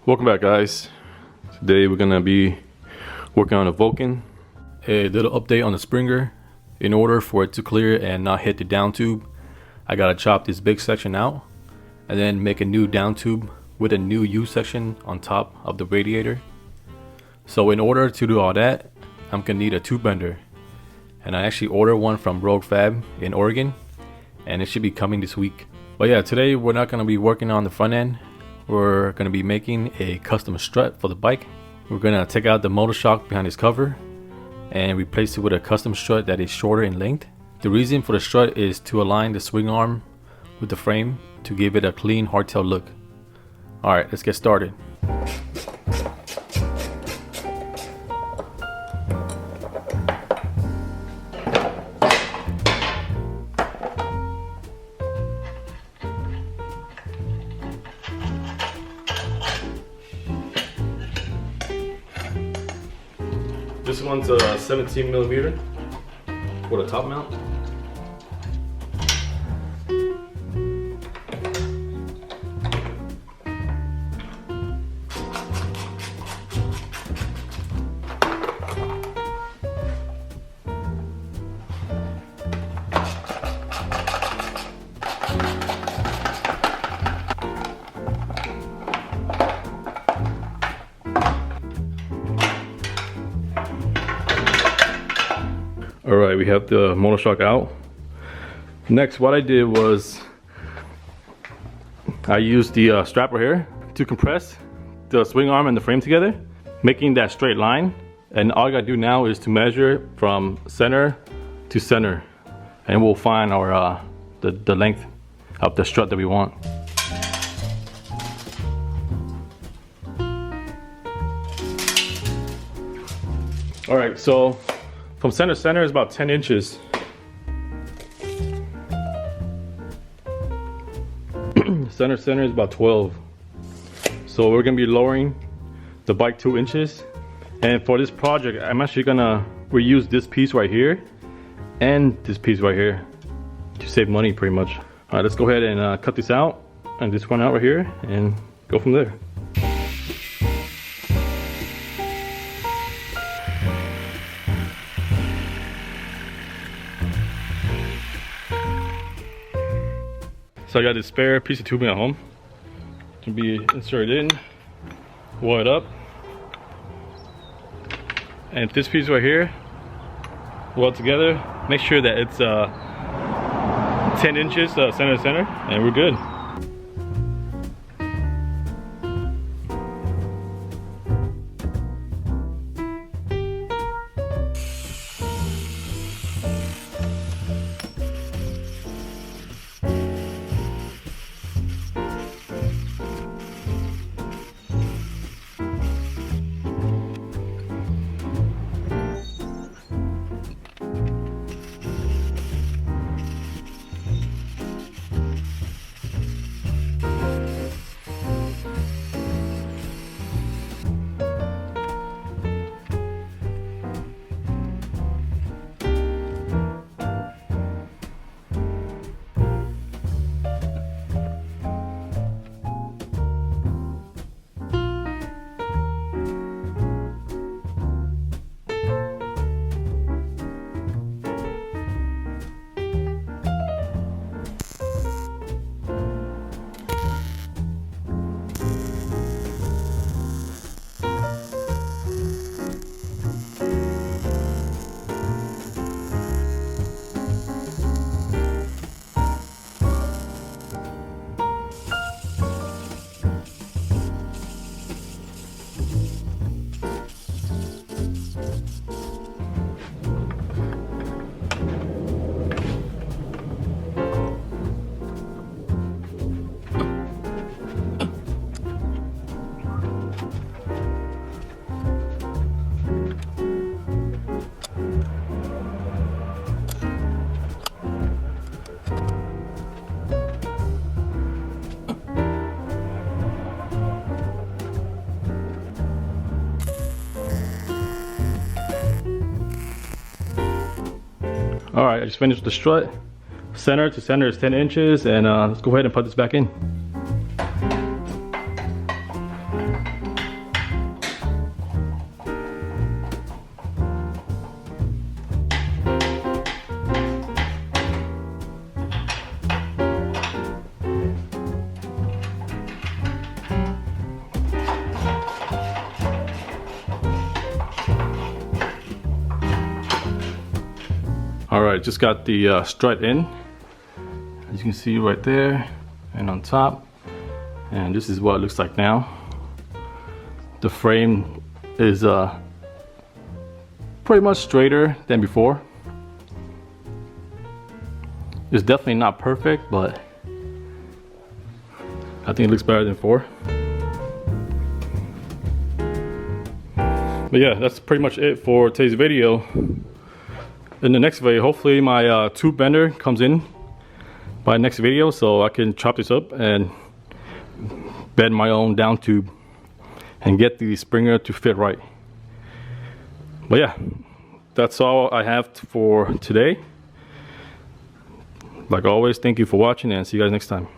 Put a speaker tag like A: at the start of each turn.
A: Welcome back, guys. Today we're gonna be working on a Vulcan. A little update on the Springer. In order for it to clear and not hit the down tube, I gotta chop this big section out and then make a new down tube with a new U section on top of the radiator. So in order to do all that, I'm gonna need a tube bender, and I actually ordered one from Rogue Fab in Oregon, and it should be coming this week. But yeah, today we're not gonna be working on the front end. We're gonna be making a custom strut for the bike. We're gonna take out the monoshock behind this cover and replace it with a custom strut that is shorter in length. The reason for the strut is to align the swing arm with the frame to give it a clean hardtail look. Alright, let's get started. This one's a 17mm with a top mount. Alright, we have the monoshock out. Next, what I did was I used the strapper here to compress the swing arm and the frame together, making that straight line. And all I gotta do now is to measure it from center to center, and we'll find our the length of the strut that we want. Alright, so from center to center is about 10 inches. Center to center is about 12. So we're gonna be lowering the bike 2 inches. And for this project, I'm actually gonna reuse this piece right here and this piece right here to save money pretty much. All right, let's go ahead and cut this out and this one out right here and go from there. So I got this spare piece of tubing at home to be inserted in, wire it up, and this piece right here, weld together. Make sure that it's 10 inches center to center, and we're good. All right, I just finished the strut. Center to center is 10 inches, and let's go ahead and put this back in. All right, just got the strut in, as you can see right there and on top, and this is what it looks like now. The frame is pretty much straighter than before. It's definitely not perfect, but I think it looks better than before. But yeah, that's pretty much it for today's video. In the next video, hopefully my tube bender comes in by next video, so I can chop this up and bend my own down tube and get the springer to fit right. But yeah, that's all I have for today. Like always, thank you for watching and see you guys next time.